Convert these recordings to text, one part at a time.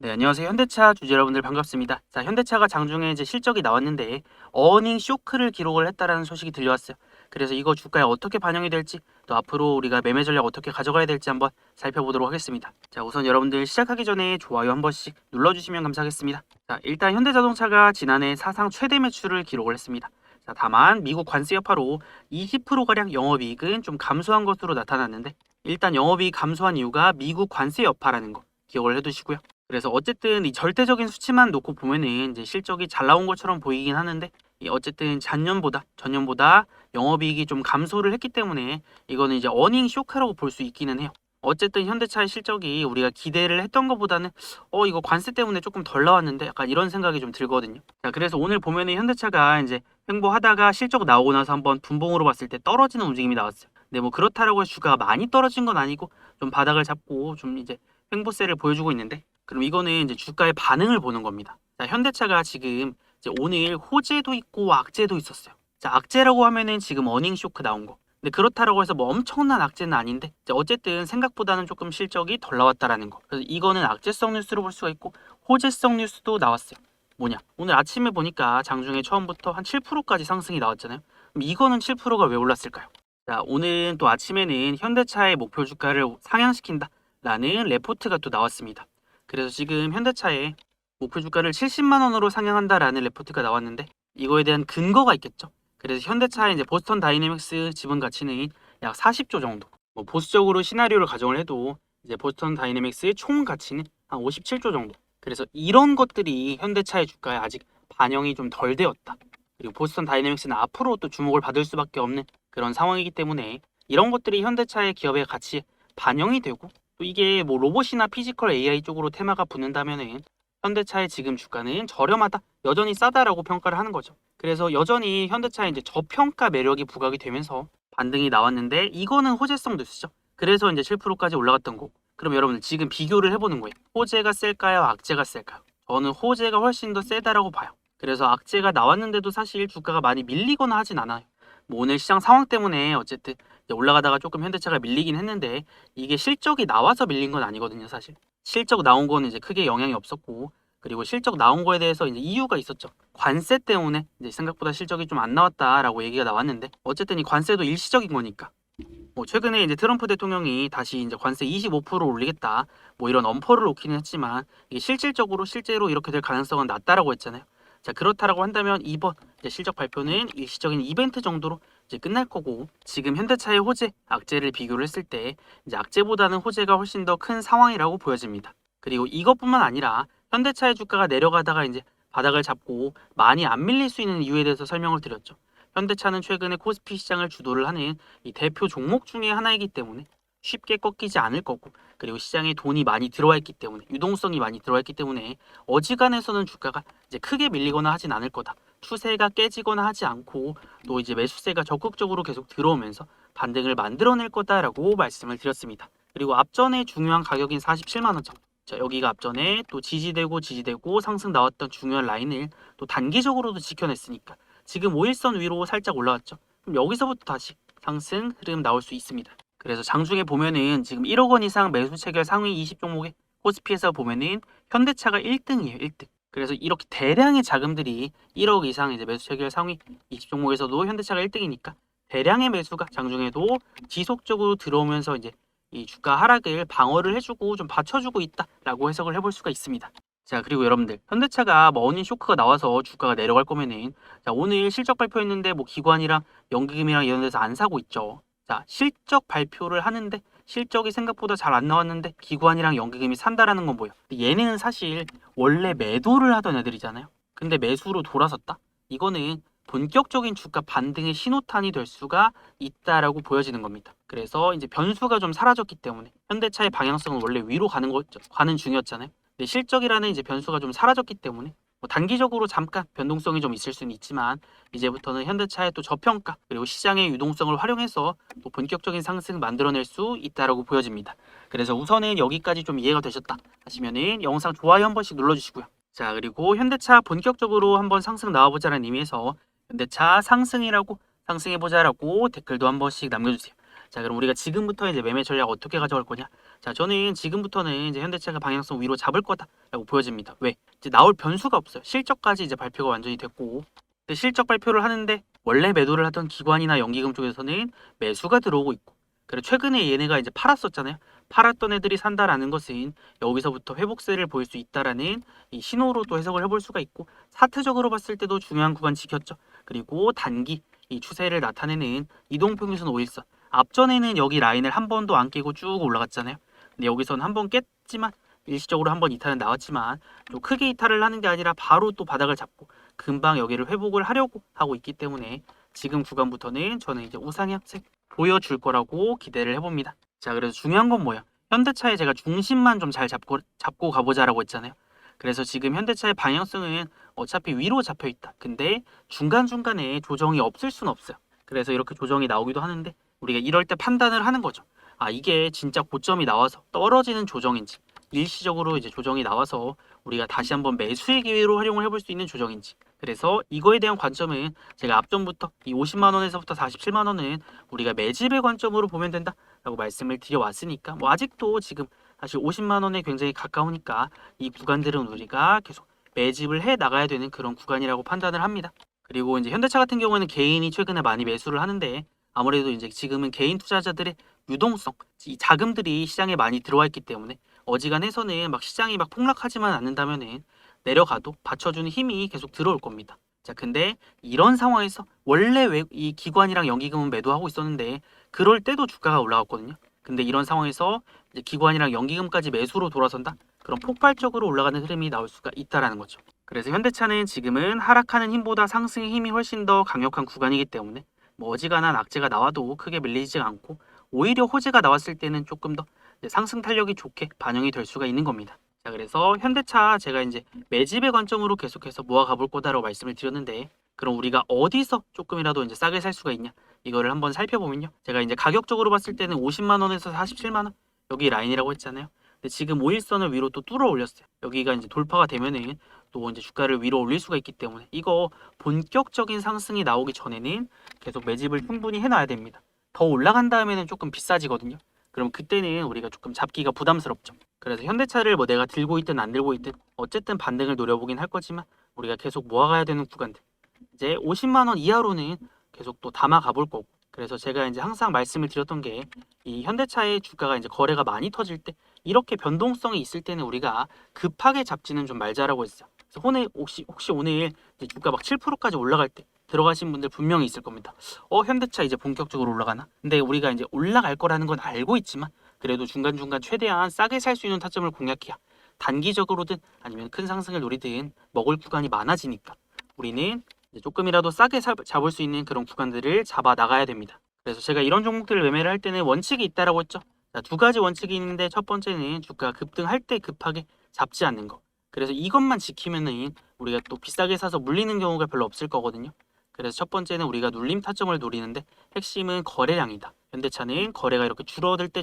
네, 안녕하세요. 현대차 주주 여러분들 반갑습니다. 자, 현대차가 장중에 이제 실적이 나왔는데 어닝 쇼크를 기록을 했다라는 소식이 들려왔어요. 그래서 이거 주가에 어떻게 반영이 될지 또 앞으로 우리가 매매 전략 어떻게 가져가야 될지 한번 살펴보도록 하겠습니다. 자, 우선 여러분들 시작하기 전에 좋아요 한 번씩 눌러주시면 감사하겠습니다. 자, 일단 현대자동차가 지난해 사상 최대 매출을 기록을 했습니다. 자, 다만 미국 관세 여파로 20%가량 영업이익은 좀 감소한 것으로 나타났는데 일단 영업이익 감소한 이유가 미국 관세 여파라는 거 기억을 해두시고요. 그래서 어쨌든 이 절대적인 수치만 놓고 보면은 이제 실적이 잘 나온 것처럼 보이긴 하는데 이 어쨌든 전년보다 영업이익이 좀 감소를 했기 때문에 이거는 이제 어닝 쇼크라고 볼 수 있기는 해요. 어쨌든 현대차의 실적이 우리가 기대를 했던 것보다는 이거 관세 때문에 조금 덜 나왔는데 약간 이런 생각이 좀 들거든요. 자, 그래서 오늘 보면은 현대차가 이제 횡보하다가 실적 나오고 나서 한번 분봉으로 봤을 때 떨어지는 움직임이 나왔어요. 근데 뭐 그렇다라고 해서 주가가 많이 떨어진 건 아니고 좀 바닥을 잡고 좀 이제 횡보세를 보여주고 있는데 그럼 이거는 이제 주가의 반응을 보는 겁니다. 자, 현대차가 지금 이제 오늘 호재도 있고 악재도 있었어요. 자, 악재라고 하면은 지금 어닝 쇼크 나온 거. 근데 그렇다라고 해서 뭐 엄청난 악재는 아닌데 이제 어쨌든 생각보다는 조금 실적이 덜 나왔다라는 거. 그래서 이거는 악재성 뉴스로 볼 수가 있고 호재성 뉴스도 나왔어요. 뭐냐? 오늘 아침에 보니까 장중에 처음부터 한 7%까지 상승이 나왔잖아요. 그럼 이거는 7%가 왜 올랐을까요? 자, 오늘 또 아침에는 현대차의 목표 주가를 상향시킨다 라는 레포트가 또 나왔습니다. 그래서 지금 현대차의 목표 주가를 70만 원으로 상향한다라는 레포트가 나왔는데 이거에 대한 근거가 있겠죠. 그래서 현대차의 이제 보스턴 다이내믹스 지분 가치는 약 40조 정도. 뭐 보수적으로 시나리오를 가정을 해도 이제 보스턴 다이내믹스의 총 가치는 한 57조 정도. 그래서 이런 것들이 현대차의 주가에 아직 반영이 좀 덜 되었다. 그리고 보스턴 다이내믹스는 앞으로 또 주목을 받을 수밖에 없는 그런 상황이기 때문에 이런 것들이 현대차의 기업의 가치에 반영이 되고 또 이게 뭐 로봇이나 피지컬 AI 쪽으로 테마가 붙는다면은 현대차의 지금 주가는 저렴하다, 여전히 싸다라고 평가를 하는 거죠. 그래서 여전히 현대차의 이제 저평가 매력이 부각이 되면서 반등이 나왔는데 이거는 호재성 뉴스죠. 그래서 이제 7%까지 올라갔던 거고. 그럼 여러분들 지금 비교를 해보는 거예요. 호재가 셀까요? 악재가 셀까요? 저는 호재가 훨씬 더 세다라고 봐요. 그래서 악재가 나왔는데도 사실 주가가 많이 밀리거나 하진 않아요. 뭐 오늘 시장 상황 때문에 어쨌든 올라가다가 조금 현대차가 밀리긴 했는데 이게 실적이 나와서 밀린 건 아니거든요, 사실. 실적 나온 거는 이제 크게 영향이 없었고 그리고 실적 나온 거에 대해서 이제 이유가 있었죠. 관세 때문에 이제 생각보다 실적이 좀 안 나왔다라고 얘기가 나왔는데 어쨌든 이 관세도 일시적인 거니까. 뭐 최근에 이제 트럼프 대통령이 다시 이제 관세 25% 올리겠다 뭐 이런 엄포를 놓기는 했지만 이게 실제로 이렇게 될 가능성은 낮다라고 했잖아요. 자, 그렇다라고 한다면 이번 이제 실적 발표는 일시적인 이벤트 정도로 이제 끝날 거고 지금 현대차의 호재, 악재를 비교를 했을 때 이제 악재보다는 호재가 훨씬 더 큰 상황이라고 보여집니다. 그리고 이것뿐만 아니라 현대차의 주가가 내려가다가 이제 바닥을 잡고 많이 안 밀릴 수 있는 이유에 대해서 설명을 드렸죠. 현대차는 최근에 코스피 시장을 주도를 하는 이 대표 종목 중에 하나이기 때문에 쉽게 꺾이지 않을 거고 그리고 시장에 돈이 많이 들어와 있기 때문에 유동성이 많이 들어와 있기 때문에 어지간해서는 주가가 이제 크게 밀리거나 하진 않을 거다. 추세가 깨지거나 하지 않고 또 이제 매수세가 적극적으로 계속 들어오면서 반등을 만들어낼 거다라고 말씀을 드렸습니다. 그리고 앞전에 중요한 가격인 47만 원 정도. 자, 여기가 앞전에 또 지지되고 상승 나왔던 중요한 라인을 또 단기적으로도 지켜냈으니까 지금 5일선 위로 살짝 올라왔죠. 그럼 여기서부터 다시 상승 흐름 나올 수 있습니다. 그래서 장중에 보면은 지금 1억 원 이상 매수 체결 상위 20 종목에 코스피에서 보면은 현대차가 1등이에요, 1등. 그래서 이렇게 대량의 자금들이 1억 이상 이제 매수 체결 상위 20 종목에서도 현대차가 1등이니까 대량의 매수가 장중에도 지속적으로 들어오면서 이제 이 주가 하락을 방어를 해주고 좀 받쳐주고 있다라고 해석을 해볼 수가 있습니다. 자, 그리고 여러분들 현대차가 뭐 어닝 쇼크가 나와서 주가가 내려갈 거면은 자, 오늘 실적 발표했는데 뭐 기관이랑 연기금이랑 이런 데서 안 사고 있죠. 자, 실적 발표를 하는데 실적이 생각보다 잘 안 나왔는데 기관이랑 연기금이 산다라는 건 뭐예요? 얘네는 사실 원래 매도를 하던 애들이잖아요. 근데 매수로 돌아섰다? 이거는 본격적인 주가 반등의 신호탄이 될 수가 있다라고 보여지는 겁니다. 그래서 이제 변수가 좀 사라졌기 때문에 현대차의 방향성은 원래 위로 가는 중이었잖아요. 근데 실적이라는 이제 변수가 좀 사라졌기 때문에 뭐 단기적으로 잠깐 변동성이 좀 있을 수는 있지만 이제부터는 현대차의 또 저평가 그리고 시장의 유동성을 활용해서 또 본격적인 상승 만들어낼 수 있다라고 보여집니다. 그래서 우선은 여기까지 좀 이해가 되셨다 하시면은 영상 좋아요 한 번씩 눌러주시고요. 자, 그리고 현대차 본격적으로 한번 상승 나와보자는 의미에서 현대차 상승해보자라고 댓글도 한 번씩 남겨주세요. 자, 그럼 우리가 지금부터 이제 매매 전략 어떻게 가져갈 거냐? 자, 저는 지금부터는 이제 현대차가 방향성 위로 잡을 거다라고 보여집니다. 왜? 이제 나올 변수가 없어요. 실적까지 이제 발표가 완전히 됐고, 근데 실적 발표를 하는데 원래 매도를 하던 기관이나 연기금 쪽에서는 매수가 들어오고 있고, 그리고 최근에 얘네가 이제 팔았었잖아요. 팔았던 애들이 산다라는 것은 여기서부터 회복세를 보일 수 있다라는 이 신호로 또 해석을 해볼 수가 있고, 차트적으로 봤을 때도 중요한 구간 지켰죠. 그리고 단기 이 추세를 나타내는 이동평균선 5일선, 앞전에는 여기 라인을 한 번도 안 깨고 쭉 올라갔잖아요. 근데 여기서는 한 번 깼지만 일시적으로 한 번 이탈은 나왔지만 또 크게 이탈을 하는 게 아니라 바로 또 바닥을 잡고 금방 여기를 회복을 하려고 하고 있기 때문에 지금 구간부터는 저는 이제 우상향세 보여줄 거라고 기대를 해봅니다. 자, 그래서 중요한 건 뭐야? 현대차에 제가 중심만 좀 잘 잡고 가보자라고 했잖아요. 그래서 지금 현대차의 방향성은 어차피 위로 잡혀 있다. 근데 중간중간에 조정이 없을 수는 없어요. 그래서 이렇게 조정이 나오기도 하는데 우리가 이럴 때 판단을 하는 거죠. 아, 이게 진짜 고점이 나와서 떨어지는 조정인지, 일시적으로 이제 조정이 나와서 우리가 다시 한번 매수의 기회로 활용을 해볼 수 있는 조정인지. 그래서 이거에 대한 관점은 제가 앞전부터 이 50만 원에서부터 47만 원은 우리가 매집의 관점으로 보면 된다라고 말씀을 드려왔으니까, 뭐 아직도 지금 사실 50만 원에 굉장히 가까우니까 이 구간들은 우리가 계속 매집을 해 나가야 되는 그런 구간이라고 판단을 합니다. 그리고 이제 현대차 같은 경우에는 개인이 최근에 많이 매수를 하는데, 아무래도 이제 지금은 개인 투자자들의 유동성, 이 자금들이 시장에 많이 들어와 있기 때문에 어지간해서는 막 시장이 막 폭락하지만 않는다면은 내려가도 받쳐주는 힘이 계속 들어올 겁니다. 자, 근데 이런 상황에서 원래 이 기관이랑 연기금은 매도하고 있었는데 그럴 때도 주가가 올라갔거든요. 근데 이런 상황에서 이제 기관이랑 연기금까지 매수로 돌아선다? 그럼 폭발적으로 올라가는 흐름이 나올 수가 있다라는 거죠. 그래서 현대차는 지금은 하락하는 힘보다 상승의 힘이 훨씬 더 강력한 구간이기 때문에 뭐 어지간한 악재가 나와도 크게 밀리지 않고, 오히려 호재가 나왔을 때는 조금 더 상승 탄력이 좋게 반영이 될 수가 있는 겁니다. 자, 그래서 현대차 제가 이제 매집의 관점으로 계속해서 모아가 볼 거다라고 말씀을 드렸는데, 그럼 우리가 어디서 조금이라도 이제 싸게 살 수가 있냐, 이거를 한번 살펴보면요, 제가 이제 가격적으로 봤을 때는 50만 원에서 47만 원 여기 라인이라고 했잖아요. 근데 지금 5일선을 위로 또 뚫어 올렸어요. 여기가 이제 돌파가 되면은 또 이제 주가를 위로 올릴 수가 있기 때문에 이거 본격적인 상승이 나오기 전에는 계속 매집을 충분히 해놔야 됩니다. 더 올라간 다음에는 조금 비싸지거든요. 그럼 그때는 우리가 조금 잡기가 부담스럽죠. 그래서 현대차를 뭐 내가 들고 있든 안 들고 있든 어쨌든 반등을 노려보긴 할 거지만 우리가 계속 모아가야 되는 구간들, 이제 50만 원 이하로는 계속 또 담아 가볼 거고. 그래서 제가 이제 항상 말씀을 드렸던 게, 이 현대차의 주가가 이제 거래가 많이 터질 때, 이렇게 변동성이 있을 때는 우리가 급하게 잡지는 좀 말자라고 했어요. 그래서 오늘 혹시 오늘 이제 주가 막 7%까지 올라갈 때 들어가신 분들 분명히 있을 겁니다. 현대차 이제 본격적으로 올라가나? 근데 우리가 이제 올라갈 거라는 건 알고 있지만 그래도 중간중간 최대한 싸게 살 수 있는 타점을 공략해야 단기적으로든 아니면 큰 상승을 노리든 먹을 구간이 많아지니까 우리는 이제 조금이라도 싸게 잡을 수 있는 그런 구간들을 잡아 나가야 됩니다. 그래서 제가 이런 종목들을 매매를 할 때는 원칙이 있다라고 했죠. 자, 두 가지 원칙이 있는데, 첫 번째는 주가 급등할 때 급하게 잡지 않는 거. 그래서 이것만 지키면은 우리가 또 비싸게 사서 물리는 경우가 별로 없을 거거든요. 그래서 첫 번째는 우리가 눌림 타점을 노리는데, 핵심은 거래량이다. 현대차는 거래가 이렇게 줄어들 때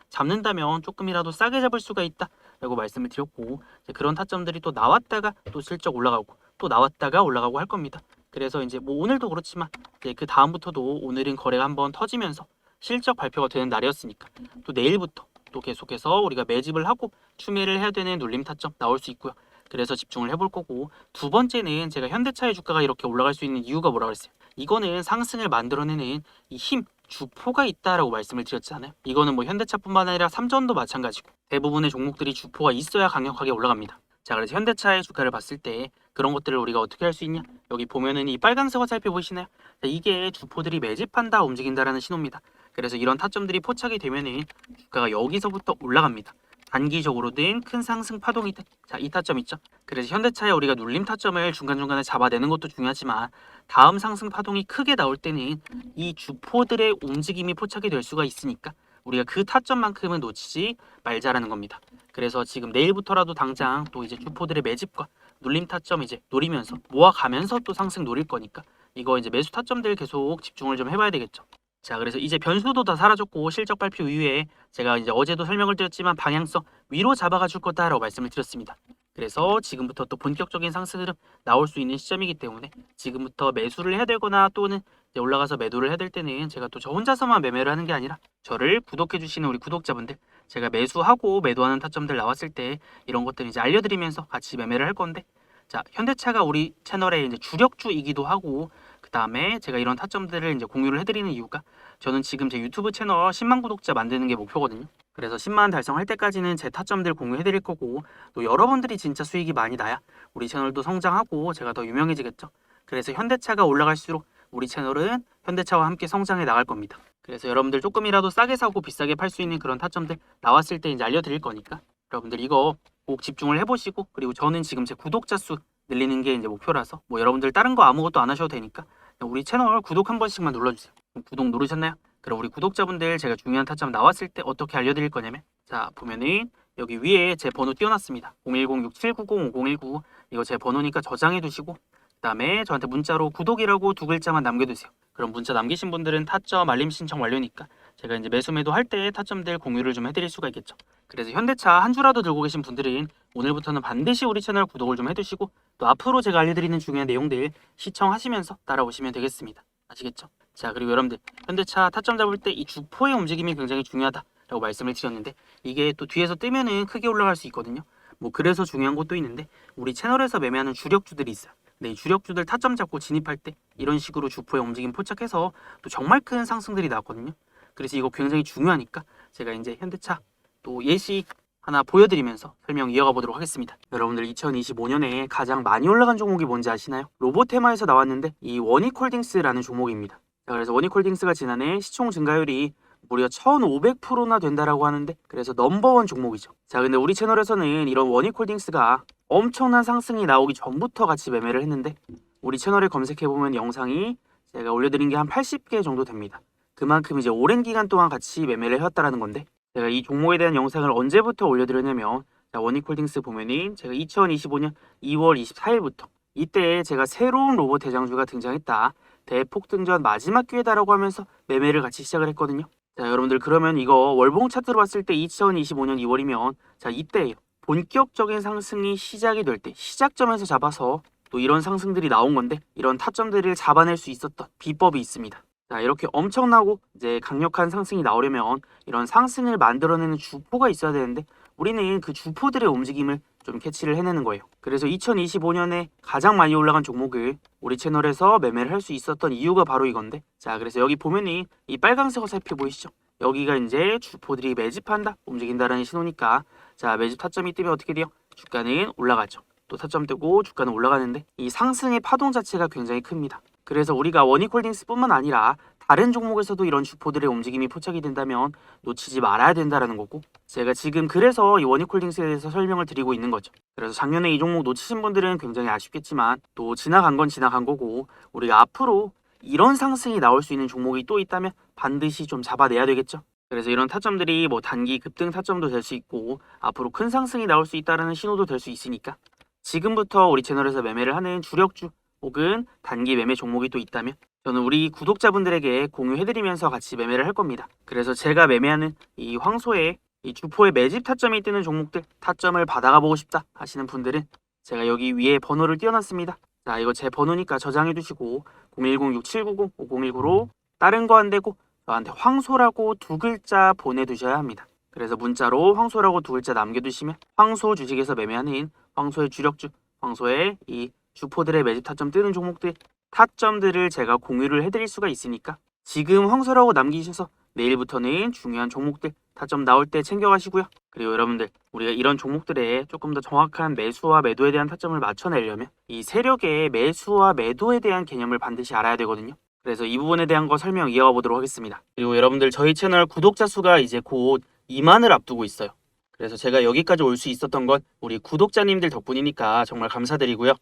잡는다면 조금이라도 싸게 잡을 수가 있다 라고 말씀을 드렸고, 그런 타점들이 또 나왔다가 또 슬쩍 올라가고 또 나왔다가 올라가고 할 겁니다. 그래서 이제 뭐 오늘도 그렇지만 이제 그 다음부터도, 오늘은 거래가 한번 터지면서 실적 발표가 되는 날이었으니까 또 내일부터 또 계속해서 우리가 매집을 하고 추매를 해야 되는 눌림 타점 나올 수 있고요. 그래서 집중을 해볼 거고, 두 번째는 제가 현대차의 주가가 이렇게 올라갈 수 있는 이유가 뭐라고 했어요? 이거는 상승을 만들어내는 이 힘, 주포가 있다라고 말씀을 드렸잖아요. 이거는 뭐 현대차뿐만 아니라 삼전도 마찬가지고 대부분의 종목들이 주포가 있어야 강력하게 올라갑니다. 자, 그래서 현대차의 주가를 봤을 때 그런 것들을 우리가 어떻게 할 수 있냐? 여기 보면은 이 빨간색 화살표 보이시나요? 자, 이게 주포들이 매집한다, 움직인다라는 신호입니다. 그래서 이런 타점들이 포착이 되면은 주가가 여기서부터 올라갑니다. 단기적으로든 큰 상승 파동이든, 자, 이 타점 있죠? 그래서 현대차에 우리가 눌림 타점을 중간중간에 잡아내는 것도 중요하지만, 다음 상승 파동이 크게 나올 때는 이 주포들의 움직임이 포착이 될 수가 있으니까 우리가 그 타점만큼은 놓치지 말자라는 겁니다. 그래서 지금 내일부터라도 당장 또 이제 주포들의 매집과 눌림 타점 이제 노리면서 모아가면서 또 상승 노릴 거니까 이거 이제 매수 타점들 계속 집중을 좀 해봐야 되겠죠. 자, 그래서 이제 변수도 다 사라졌고, 실적 발표 이후에 제가 이제 어제도 설명을 드렸지만 방향성 위로 잡아가 줄 거다라고 말씀을 드렸습니다. 그래서 지금부터 또 본격적인 상승 흐름 나올 수 있는 시점이기 때문에 지금부터 매수를 해야 되거나 또는 이제 올라가서 매도를 해야 될 때는 제가 또 저 혼자서만 매매를 하는 게 아니라 저를 구독해 주시는 우리 구독자분들, 제가 매수하고 매도하는 타점들 나왔을 때 이런 것들 이제 알려드리면서 같이 매매를 할 건데, 자, 현대차가 우리 채널의 이제 주력주이기도 하고, 그 다음에 제가 이런 타점들을 이제 공유를 해드리는 이유가, 저는 지금 제 유튜브 채널 10만 구독자 만드는 게 목표거든요. 그래서 10만 달성할 때까지는 제 타점들 공유해드릴 거고, 또 여러분들이 진짜 수익이 많이 나야 우리 채널도 성장하고 제가 더 유명해지겠죠. 그래서 현대차가 올라갈수록 우리 채널은 현대차와 함께 성장해 나갈 겁니다. 그래서 여러분들 조금이라도 싸게 사고 비싸게 팔 수 있는 그런 타점들 나왔을 때 이제 알려드릴 거니까 여러분들 이거 꼭 집중을 해보시고, 그리고 저는 지금 제 구독자 수 늘리는 게 이제 목표라서 뭐 여러분들 다른 거 아무것도 안 하셔도 되니까 우리 채널 구독 한 번씩만 눌러주세요. 구독 누르셨나요? 그럼 우리 구독자분들 제가 중요한 타점 나왔을 때 어떻게 알려드릴 거냐면, 자 보면은 여기 위에 제 번호 띄워놨습니다. 010-6790-5019, 이거 제 번호니까 저장해 두시고, 그 다음에 저한테 문자로 구독이라고 두 글자만 남겨두세요. 그럼 문자 남기신 분들은 타점 알림 신청 완료니까 제가 이제 매수 매도 할 때 타점들 공유를 좀 해드릴 수가 있겠죠. 그래서 현대차 한 주라도 들고 계신 분들은 오늘부터는 반드시 우리 채널 구독을 좀 해두시고, 또 앞으로 제가 알려드리는 중요한 내용들 시청하시면서 따라오시면 되겠습니다. 아시겠죠? 자, 그리고 여러분들 현대차 타점 잡을 때 이 주포의 움직임이 굉장히 중요하다라고 말씀을 드렸는데, 이게 또 뒤에서 뜨면은 크게 올라갈 수 있거든요. 뭐 그래서 중요한 것도 있는데, 우리 채널에서 매매하는 주력주들이 있어요. 네, 주력주들 타점 잡고 진입할 때 이런 식으로 주포의 움직임 포착해서 또 정말 큰 상승들이 나왔거든요. 그래서 이거 굉장히 중요하니까 제가 이제 현대차 또 예시 하나 보여드리면서 설명 이어가 보도록 하겠습니다. 여러분들 2025년에 가장 많이 올라간 종목이 뭔지 아시나요? 로보테마에서 나왔는데 이 원익홀딩스라는 종목입니다. 자, 그래서 원익홀딩스가 지난해 시총 증가율이 무려 1500%나 된다라고 하는데, 그래서 넘버원 종목이죠. 자, 근데 우리 채널에서는 이런 원익홀딩스가 엄청난 상승이 나오기 전부터 같이 매매를 했는데, 우리 채널에 검색해보면 영상이 제가 올려드린 게 한 80개 정도 됩니다. 그만큼 이제 오랜 기간 동안 같이 매매를 해왔다라는 건데, 제가 이 종목에 대한 영상을 언제부터 올려드렸냐면, 자, 원익홀딩스 보면은 제가 2025년 2월 24일부터 이때 제가 새로운 로봇 대장주가 등장했다, 대폭등전 마지막 기회다라고 하면서 매매를 같이 시작을 했거든요. 자, 여러분들 그러면 이거 월봉 차트로 봤을 때 2025년 2월이면 자, 이때예요. 본격적인 상승이 시작이 될 때 시작점에서 잡아서 또 이런 상승들이 나온 건데, 이런 타점들을 잡아낼 수 있었던 비법이 있습니다. 자, 이렇게 엄청나고 이제 강력한 상승이 나오려면 이런 상승을 만들어내는 주포가 있어야 되는데, 우리는 그 주포들의 움직임을 좀 캐치를 해내는 거예요. 그래서 2025년에 가장 많이 올라간 종목을 우리 채널에서 매매를 할 수 있었던 이유가 바로 이건데, 자, 그래서 여기 보면은 이 빨간색 화살표 보이시죠? 여기가 이제 주포들이 매집한다, 움직인다라는 신호니까, 자, 매집 타점이 뜨면 어떻게 돼요? 주가는 올라가죠. 또 타점 뜨고 주가는 올라가는데, 이 상승의 파동 자체가 굉장히 큽니다. 그래서 우리가 원익홀딩스뿐만 아니라 다른 종목에서도 이런 주포들의 움직임이 포착이 된다면 놓치지 말아야 된다라는 거고, 제가 지금 그래서 이 원익홀딩스에 대해서 설명을 드리고 있는 거죠. 그래서 작년에 이 종목 놓치신 분들은 굉장히 아쉽겠지만 또 지나간 건 지나간 거고, 우리가 앞으로 이런 상승이 나올 수 있는 종목이 또 있다면 반드시 좀 잡아내야 되겠죠. 그래서 이런 타점들이 뭐 단기 급등 타점도 될 수 있고 앞으로 큰 상승이 나올 수 있다는 신호도 될 수 있으니까, 지금부터 우리 채널에서 매매를 하는 주력주 혹은 단기 매매 종목이 또 있다면 저는 우리 구독자분들에게 공유해드리면서 같이 매매를 할 겁니다. 그래서 제가 매매하는 이 황소의 이 주포의 매집 타점이 뜨는 종목들, 타점을 받아가 보고 싶다 하시는 분들은 제가 여기 위에 번호를 띄워놨습니다. 자, 이거 제 번호니까 저장해 두시고 010-6790-5019로 다른 거 안 되고 저한테 황소라고 두 글자 보내두셔야 합니다. 그래서 문자로 황소라고 두 글자 남겨두시면 황소 주식에서 매매하는 황소의 주력주, 황소의 이 주포들의 매집 타점 뜨는 종목들 타점들을 제가 공유를 해드릴 수가 있으니까 지금 황소라고 남기셔서 내일부터는 중요한 종목들 타점 나올 때 챙겨가시고요. 그리고 여러분들 우리가 이런 종목들에 조금 더 정확한 매수와 매도에 대한 타점을 맞춰내려면 이 세력의 매수와 매도에 대한 개념을 반드시 알아야 되거든요. 그래서 이 부분에 대한 거 설명 이어가 보도록 하겠습니다. 그리고 여러분들 저희 채널 구독자 수가 이제 곧 2만을 앞두고 있어요. 그래서 제가 여기까지 올 수 있었던 건 우리 구독자님들 덕분이니까 정말 감사드리고요.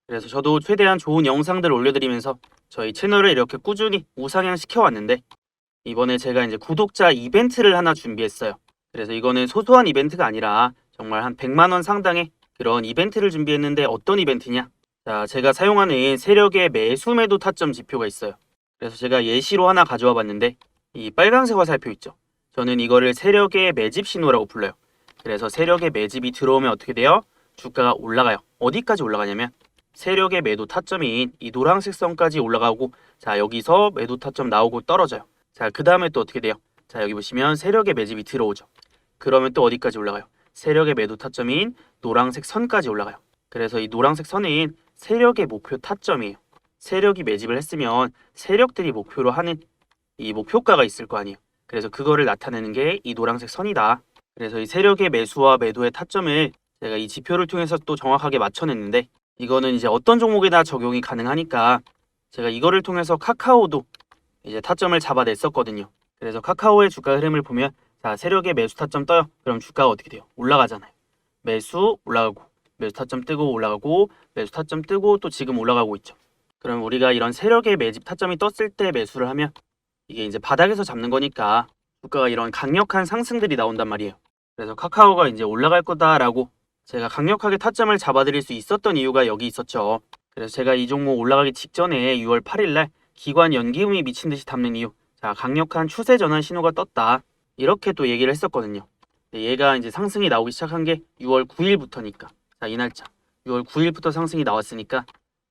그래서 저도 최대한 좋은 영상들을 올려드리면서 저희 채널을 이렇게 꾸준히 우상향 시켜왔는데, 이번에 제가 이제 구독자 이벤트를 하나 준비했어요. 그래서 이거는 소소한 이벤트가 아니라 정말 한 100만 원 상당의 그런 이벤트를 준비했는데, 어떤 이벤트냐? 자, 제가 사용하는 세력의 매수 매도 타점 지표가 있어요. 그래서 제가 예시로 하나 가져와 봤는데, 이 빨간색 화살표 있죠? 저는 이거를 세력의 매집 신호라고 불러요. 그래서 세력의 매집이 들어오면 어떻게 돼요? 주가가 올라가요. 어디까지 올라가냐면 세력의 매도 타점인 이 노란색 선까지 올라가고, 자 여기서 매도 타점 나오고 떨어져요. 자 그 다음에 또 어떻게 돼요? 자 여기 보시면 세력의 매집이 들어오죠. 그러면 또 어디까지 올라가요? 세력의 매도 타점인 노란색 선까지 올라가요. 그래서 이 노란색 선은 세력의 목표 타점이에요. 세력이 매집을 했으면 세력들이 목표로 하는 이 목표가가 있을 거 아니에요. 그래서 그거를 나타내는 게 이 노란색 선이다. 그래서 이 세력의 매수와 매도의 타점을 제가 이 지표를 통해서 또 정확하게 맞춰냈는데, 이거는 이제 어떤 종목에다 적용이 가능하니까 제가 이거를 통해서 카카오도 이제 타점을 잡아냈었거든요. 그래서 카카오의 주가 흐름을 보면, 자 세력의 매수 타점 떠요. 그럼 주가가 어떻게 돼요? 올라가잖아요. 매수 올라가고, 매수 타점 뜨고 올라가고, 매수 타점 뜨고, 또 지금 올라가고 있죠. 그럼 우리가 이런 세력의 매집 타점이 떴을 때 매수를 하면 이게 이제 바닥에서 잡는 거니까 주가가 이런 강력한 상승들이 나온단 말이에요. 그래서 카카오가 이제 올라갈 거다라고 제가 강력하게 타점을 잡아드릴 수 있었던 이유가 여기 있었죠. 그래서 제가 이 종목 올라가기 직전에 6월 8일 날 기관 연기음이 미친 듯이 담는 이유, 자 강력한 추세 전환 신호가 떴다, 이렇게 또 얘기를 했었거든요. 얘가 이제 상승이 나오기 시작한 게 6월 9일부터니까, 자 이 날짜 6월 9일부터 상승이 나왔으니까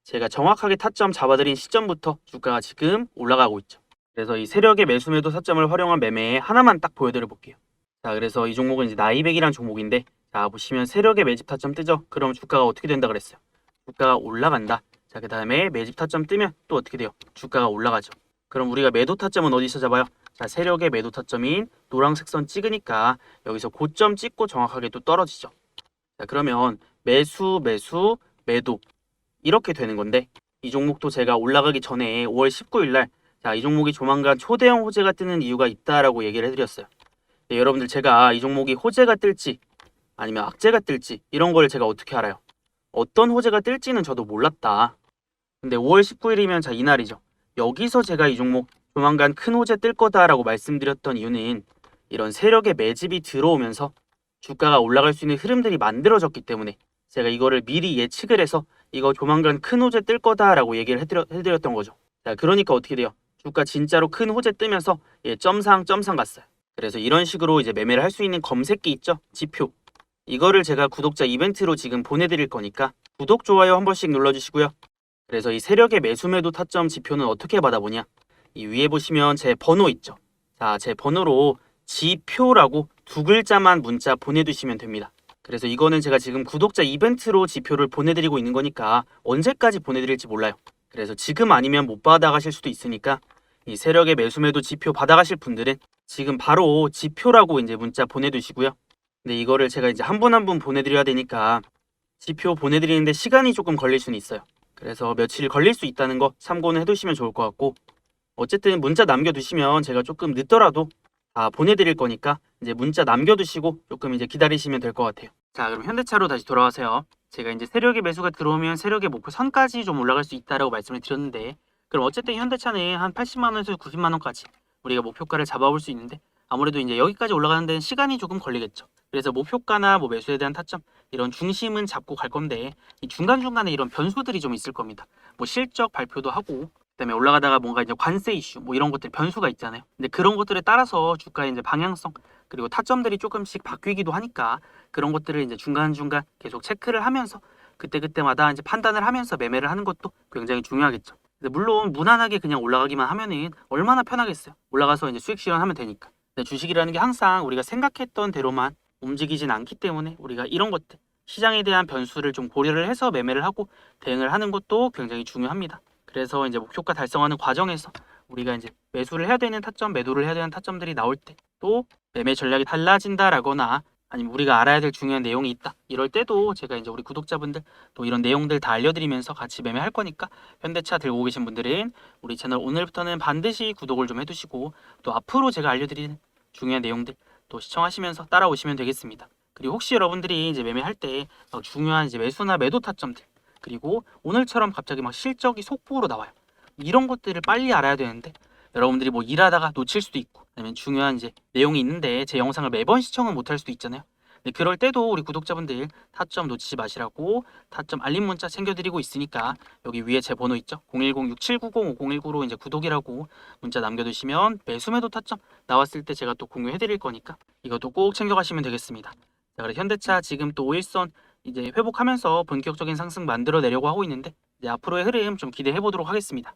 제가 정확하게 타점 잡아드린 시점부터 주가가 지금 올라가고 있죠. 그래서 이 세력의 매수 매도 타점을 활용한 매매 하나만 딱 보여드려 볼게요. 자 그래서 이 종목은 이제 나이백이란 종목인데, 자 보시면 세력의 매집 타점 뜨죠. 그럼 주가가 어떻게 된다 그랬어요? 주가가 올라간다. 자 그 다음에 매집 타점 뜨면 또 어떻게 돼요? 주가가 올라가죠. 그럼 우리가 매도 타점은 어디서 잡아요? 자 세력의 매도 타점인 노란색 선 찍으니까 여기서 고점 찍고 정확하게 또 떨어지죠. 자 그러면 매수 매수 매도 이렇게 되는 건데, 이 종목도 제가 올라가기 전에 5월 19일 날 자 이 종목이 조만간 초대형 호재가 뜨는 이유가 있다라고 얘기를 해드렸어요. 네, 여러분들 제가 이 종목이 호재가 뜰지 아니면 악재가 뜰지 이런 걸 제가 어떻게 알아요? 어떤 호재가 뜰지는 저도 몰랐다. 근데 5월 19일이면 자 이날이죠. 여기서 제가 이 종목 조만간 큰 호재 뜰 거다라고 말씀드렸던 이유는 이런 세력의 매집이 들어오면서 주가가 올라갈 수 있는 흐름들이 만들어졌기 때문에 제가 이거를 미리 예측을 해서 이거 조만간 큰 호재 뜰 거다라고 얘기를 해드렸던 거죠. 자 그러니까 어떻게 돼요? 주가 진짜로 큰 호재 뜨면서 점상 갔어요. 그래서 이런 식으로 이제 매매를 할 수 있는 검색기 있죠? 지표. 이거를 제가 구독자 이벤트로 지금 보내드릴 거니까 구독, 좋아요 한 번씩 눌러주시고요. 그래서 이 세력의 매수 매도 타점 지표는 어떻게 받아보냐? 이 위에 보시면 제 번호 있죠? 자, 제 번호로 지표라고 두 글자만 문자 보내두시면 됩니다. 그래서 이거는 제가 지금 구독자 이벤트로 지표를 보내드리고 있는 거니까 언제까지 보내드릴지 몰라요. 그래서 지금 아니면 못 받아가실 수도 있으니까 이 세력의 매수 매도 지표 받아가실 분들은 지금 바로 지표라고 이제 문자 보내두시고요. 근데 이거를 제가 이제 한 분 한 분 보내드려야 되니까 지표 보내드리는데 시간이 조금 걸릴 수는 있어요. 그래서 며칠 걸릴 수 있다는 거 참고는 해두시면 좋을 것 같고, 어쨌든 문자 남겨두시면 제가 조금 늦더라도 다 보내드릴 거니까 이제 문자 남겨두시고 조금 이제 기다리시면 될 것 같아요. 자 그럼 현대차로 다시 돌아와서요. 제가 이제 세력의 매수가 들어오면 세력의 목표 선까지 좀 올라갈 수 있다라고 말씀을 드렸는데, 그럼 어쨌든 현대차는 한 80만 원에서 90만 원까지 우리가 목표가를 잡아볼 수 있는데, 아무래도 이제 여기까지 올라가는 데는 시간이 조금 걸리겠죠. 그래서 목표가나 뭐 매수에 대한 타점 이런 중심은 잡고 갈 건데, 이 중간중간에 이런 변수들이 좀 있을 겁니다. 뭐 실적 발표도 하고, 그다음에 올라가다가 뭔가 이제 관세 이슈 뭐 이런 것들 변수가 있잖아요. 근데 그런 것들에 따라서 주가의 이제 방향성 그리고 타점들이 조금씩 바뀌기도 하니까 그런 것들을 이제 중간중간 계속 체크를 하면서 그때그때마다 이제 판단을 하면서 매매를 하는 것도 굉장히 중요하겠죠. 근데 물론 무난하게 그냥 올라가기만 하면은 얼마나 편하겠어요. 올라가서 이제 수익 실현하면 되니까. 근데 주식이라는 게 항상 우리가 생각했던 대로만 움직이진 않기 때문에 우리가 이런 것들 시장에 대한 변수를 좀 고려를 해서 매매를 하고 대응을 하는 것도 굉장히 중요합니다. 그래서 이제 목표가 달성하는 과정에서 우리가 이제 매수를 해야 되는 타점, 매도를 해야 되는 타점들이 나올 때 또 매매 전략이 달라진다라거나 아니면 우리가 알아야 될 중요한 내용이 있다. 이럴 때도 제가 이제 우리 구독자분들 또 이런 내용들 다 알려드리면서 같이 매매할 거니까 현대차 들고 계신 분들은 우리 채널 오늘부터는 반드시 구독을 좀 해두시고 또 앞으로 제가 알려드리는 중요한 내용들 또 시청하시면서 따라오시면 되겠습니다. 그리고 혹시 여러분들이 이제 매매할 때 중요한 이제 매수나 매도 타점들 그리고 오늘처럼 갑자기 막 실적이 속보로 나와요. 이런 것들을 빨리 알아야 되는데 여러분들이 뭐 일하다가 놓칠 수도 있고 아니면 중요한 이제 내용이 있는데 제 영상을 매번 시청은 못할 수도 있잖아요. 근데 그럴 때도 우리 구독자분들 타점 놓치지 마시라고 타점 알림 문자 챙겨드리고 있으니까 여기 위에 제 번호 있죠? 010-6790-5019로 이제 구독이라고 문자 남겨두시면 매수 매도 타점 나왔을 때 제가 또 공유해드릴 거니까 이것도 꼭 챙겨가시면 되겠습니다. 자, 그래서 현대차 지금 또 5일선 이제 회복하면서 본격적인 상승 만들어내려고 하고 있는데 이제 앞으로의 흐름 좀 기대해 보도록 하겠습니다.